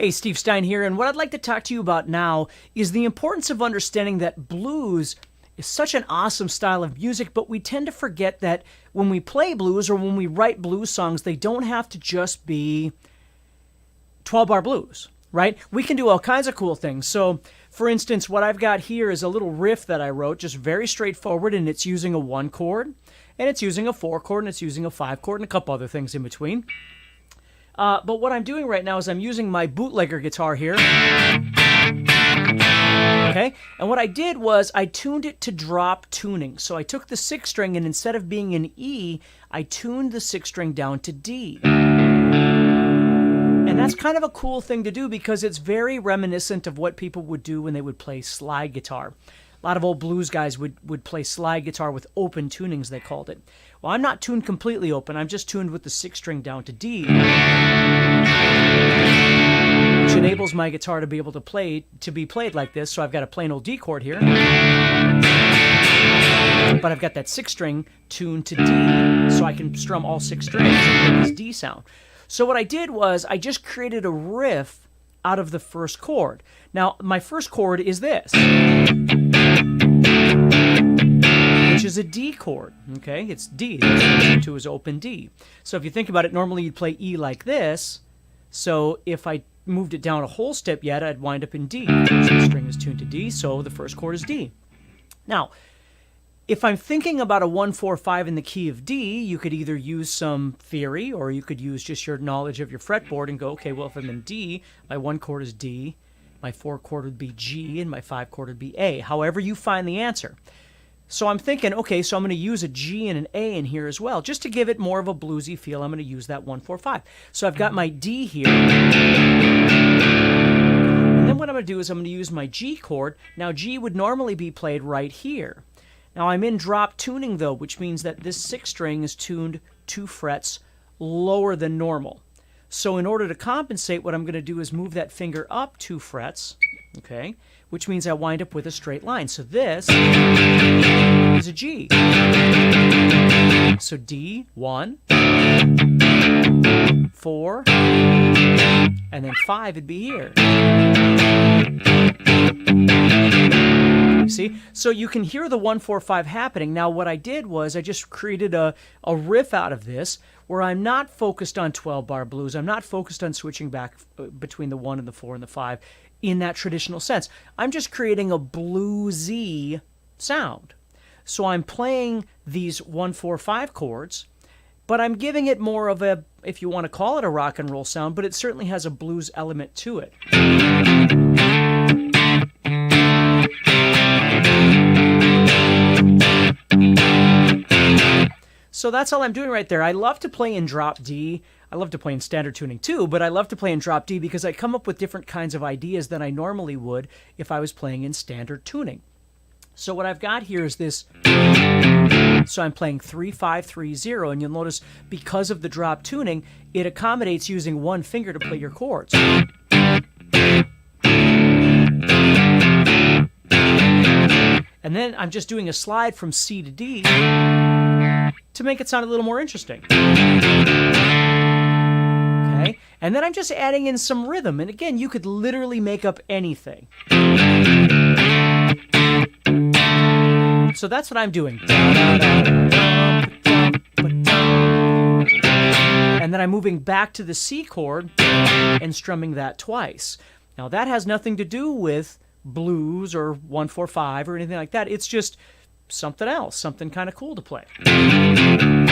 Hey, Steve Stine here, and what I'd like to talk to you about now is the importance of understanding that blues is such an awesome style of music, but we tend to forget that when we play blues or when we write blues songs, they don't have to just be 12-bar blues, right? We can do all kinds of cool things. So, for instance, what I've got here is a little riff that I wrote, just very straightforward, and it's using a 1 chord, and it's using a 4 chord, and it's using a 5 chord, and a couple other things in between. But what I'm doing right now is I'm using my bootlegger guitar here. Okay, and what I did was I tuned it to drop tuning. So I took the 6th string and instead of being an E, I tuned the 6th string down to D. And that's kind of a cool thing to do because it's very reminiscent of what people would do when they would play slide guitar. A lot of old blues guys would play slide guitar with open tunings, they called it. Well, I'm not tuned completely open. I'm just tuned with the 6th string down to D, which enables my guitar to be able to be played like this. So I've got a plain old D chord here, but I've got that 6th string tuned to D, so I can strum all 6 strings and get this D sound. So what I did was I just created a riff out of the first chord. Now, my first chord is this, which is a D chord, okay? It's D. To is open D. So if you think about it, normally you'd play E like this. So if I moved it down a whole step yet, I'd wind up in D. The string is tuned to D, so the first chord is D. Now, if I'm thinking about a 1-4-5 in the key of D, you could either use some theory or you could use just your knowledge of your fretboard and go, okay, well, if I'm in D, my 1 chord is D, my 4 chord would be G, and my 5 chord would be A, however you find the answer. So I'm thinking, okay, so I'm going to use a G and an A in here as well. Just to give it more of a bluesy feel, I'm going to use that 1-4-5. So I've got my D here. And then what I'm going to do is I'm going to use my G chord. Now, G would normally be played right here. Now, I'm in drop tuning, though, which means that this 6th string is tuned 2 frets lower than normal. So in order to compensate, what I'm going to do is move that finger up 2 frets, okay, which means I wind up with a straight line. So this is a G. So D, 1, 4, and then 5 would be here. You see? So you can hear the 1-4-5 happening. Now what I did was I just created a riff out of this where I'm not focused on 12-bar blues. I'm not focused on switching back between the 1 and the 4 and the 5 in that traditional sense. I'm just creating a bluesy sound. So I'm playing these 1-4-5 chords, but I'm giving it more of a, if you want to call it a rock and roll sound, but it certainly has a blues element to it. So that's all I'm doing right there. I love to play in drop D. I love to play in standard tuning too, but I love to play in drop D because I come up with different kinds of ideas than I normally would if I was playing in standard tuning. So what I've got here is this. So I'm playing 3-5-3-0, and you'll notice because of the drop tuning, it accommodates using one finger to play your chords. And then I'm just doing a slide from C to D to make it sound a little more interesting. Okay? And then I'm just adding in some rhythm. And again, you could literally make up anything. So that's what I'm doing. And then I'm moving back to the C chord and strumming that twice. Now that has nothing to do with blues or 1-4-5 or anything like that. It's just something else, something kind of cool to play. And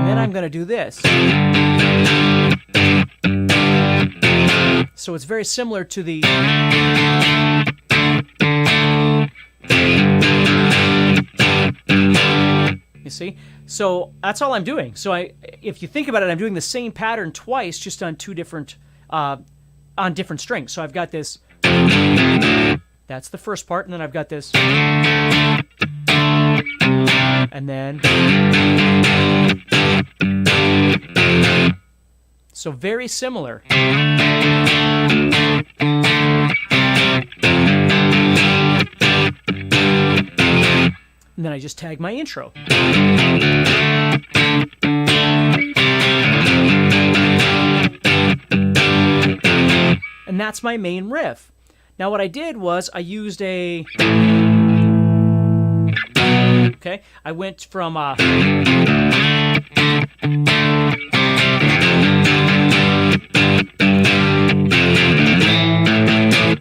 then I'm going to do this. So it's very similar to the... You see? So that's all I'm doing. So if you think about it, I'm doing the same pattern twice, just on different strings. So I've got this, that's the first part, and then I've got this, and then, so very similar. And then I just tag my intro. And that's my main riff. Now what I did was I used a... Okay, I went from...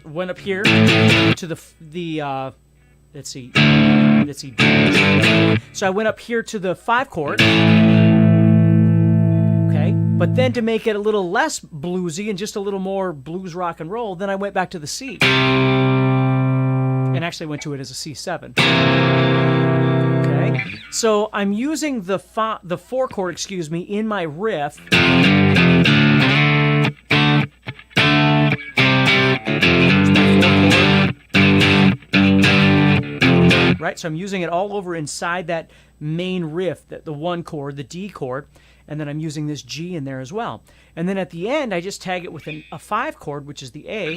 went up here to the let's see. So I went up here to the 5 chord. Okay, but then to make it a little less bluesy and just a little more blues rock and roll, then I went back to the C. And actually went to it as a C7. Okay, so I'm using the 4 chord, excuse me, in my riff. Right, so I'm using it all over inside that main riff, the 1 chord, the D chord, and then I'm using this G in there as well. And then at the end, I just tag it with a 5 chord, which is the A,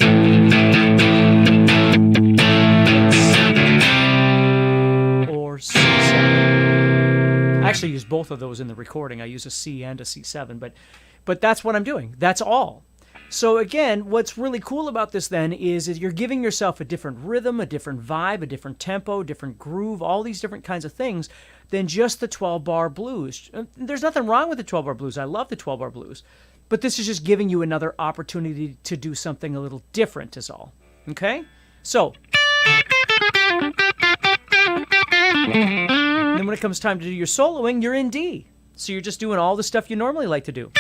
or C7. I actually use both of those in the recording. I use a C and a C7, but that's what I'm doing. That's all. So again, what's really cool about this then is you're giving yourself a different rhythm, a different vibe, a different tempo, different groove, all these different kinds of things than just the 12-bar blues. There's nothing wrong with the 12-bar blues. I love the 12-bar blues. But this is just giving you another opportunity to do something a little different is all. Okay? So, then when it comes time to do your soloing, you're in D. So you're just doing all the stuff you normally like to do.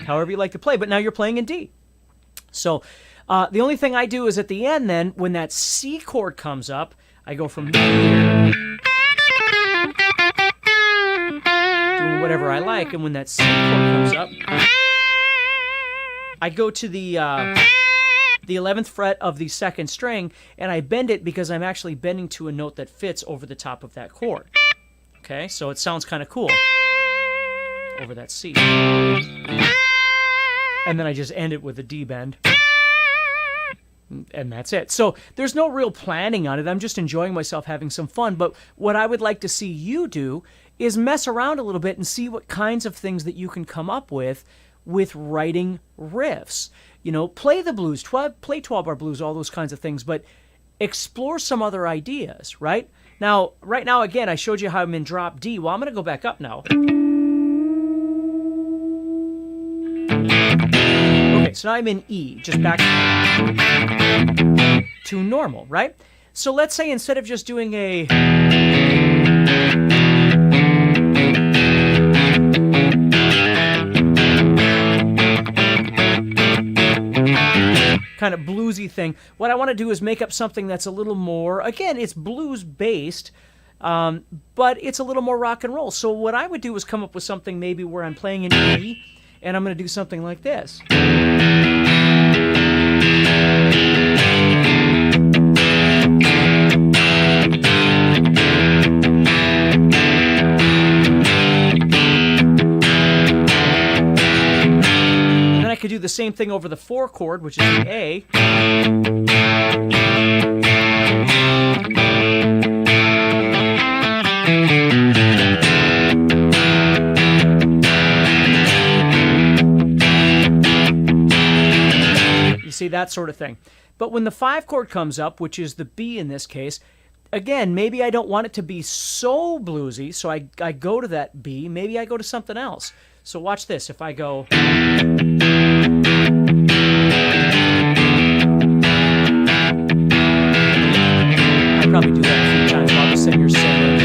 However you like to play, but now you're playing in D. So the only thing I do is at the end then, when that C chord comes up, I go from here, doing whatever I like, and when that C chord comes up, I go to the 11th fret of the 2nd string, and I bend it because I'm actually bending to a note that fits over the top of that chord. Okay, so it sounds kind of cool over that C. And then I just end it with a D bend. And that's it. So there's no real planning on it. I'm just enjoying myself, having some fun. But what I would like to see you do is mess around a little bit and see what kinds of things that you can come up with writing riffs. You know, play the blues, play 12-bar blues, all those kinds of things, but explore some other ideas, right? Now, right now, again, I showed you how I'm in drop D. Well, I'm going to go back up now. Okay, so now I'm in E, just back to normal, right? So let's say instead of just doing a... kind of bluesy thing, what I want to do is make up something that's a little more, again, it's blues based, but it's a little more rock and roll. So what I would do is come up with something maybe where I'm playing in E, and I'm going to do something like this. I could do the same thing over the 4 chord, which is the A. You see, that sort of thing. But when the 5 chord comes up, which is the B in this case, again, maybe I don't want it to be so bluesy, so I go to that B. Maybe I go to something else. So watch this. If I go... I'd probably do that a few times while the singer's singing.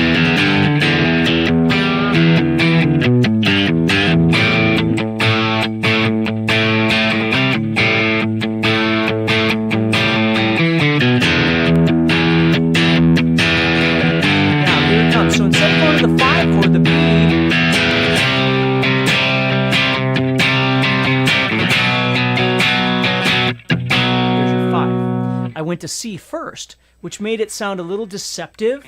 Now, here it comes. So instead of going to the 5 chord, the B... I went to C first, which made it sound a little deceptive.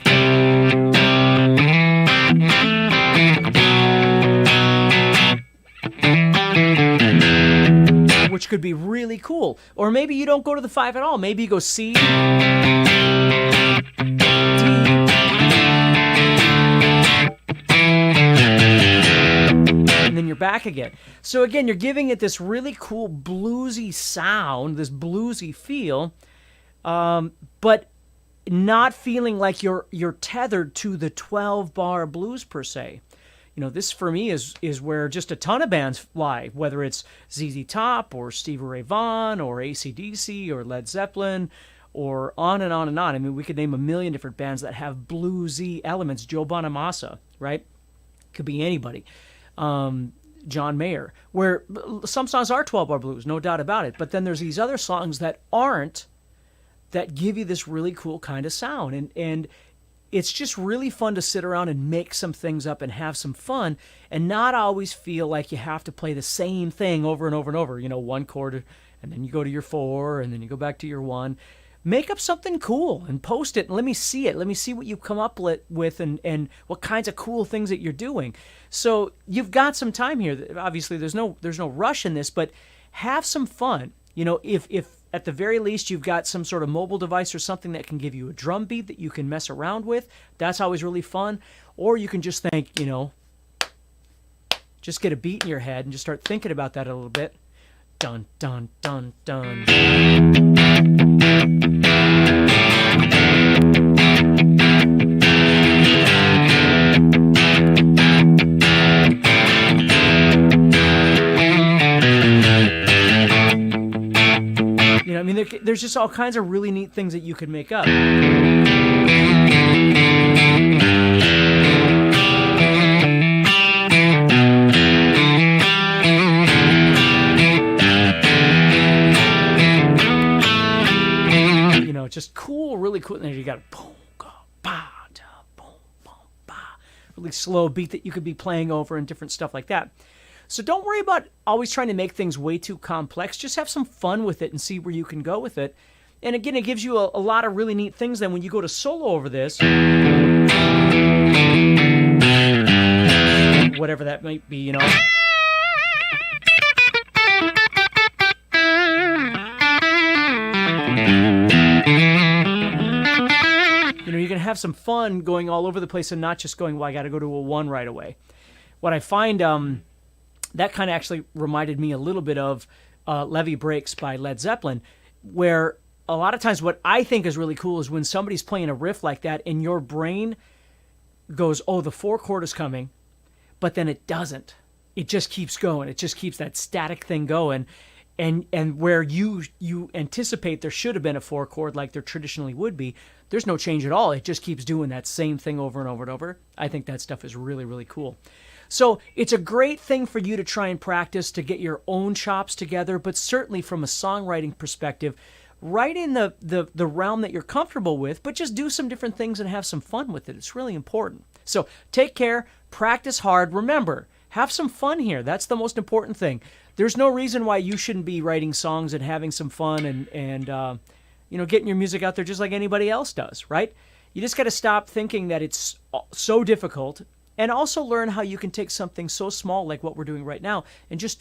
Which could be really cool. Or maybe you don't go to the 5 at all. Maybe you go C, D, back again. So again, you're giving it this really cool bluesy sound, this bluesy feel, but not feeling like you're tethered to the 12-bar blues per se. This for me is where just a ton of bands lie, whether it's ZZ Top or Stevie Ray Vaughan or AC/DC or Led Zeppelin or on and on and on. I mean, we could name a million different bands that have bluesy elements. Joe Bonamassa, right? Could be anybody. John Mayer, where some songs are 12-bar blues, no doubt about it. But then there's these other songs that aren't, that give you this really cool kind of sound. And it's just really fun to sit around and make some things up and have some fun and not always feel like you have to play the same thing over and over and over. One chord, and then you go to your 4, and then you go back to your 1. Make up something cool and post it and let me see it. Let me see what you come up with and what kinds of cool things that you're doing. So you've got some time here. Obviously, there's no rush in this, but have some fun. If at the very least you've got some sort of mobile device or something that can give you a drum beat that you can mess around with, that's always really fun. Or you can just think, just get a beat in your head and just start thinking about that a little bit. Dun, dun, dun, dun. There's just all kinds of really neat things that you could make up. Just cool, really cool. And then you got boom, ba, da, boom, boom, ba. Really slow beat that you could be playing over and different stuff like that. So don't worry about always trying to make things way too complex. Just have some fun with it and see where you can go with it. And again, it gives you a lot of really neat things then when you go to solo over this. Whatever that might be, You can have some fun going all over the place and not just going, well, I got to go to a 1 right away. What I find... that kind of actually reminded me a little bit of Levee Breaks by Led Zeppelin, where a lot of times what I think is really cool is when somebody's playing a riff like that and your brain goes, oh, the 4 chord is coming, but then it doesn't. It just keeps going. It just keeps that static thing going. And where you anticipate there should have been a 4 chord like there traditionally would be, there's no change at all. It just keeps doing that same thing over and over and over. I think that stuff is really, really cool. So it's a great thing for you to try and practice to get your own chops together, but certainly from a songwriting perspective, write in the realm that you're comfortable with, but just do some different things and have some fun with it. It's really important. So take care, practice hard. Remember, have some fun here. That's the most important thing. There's no reason why you shouldn't be writing songs and having some fun and getting your music out there just like anybody else does, right? You just got to stop thinking that it's so difficult. And also learn how you can take something so small like what we're doing right now and just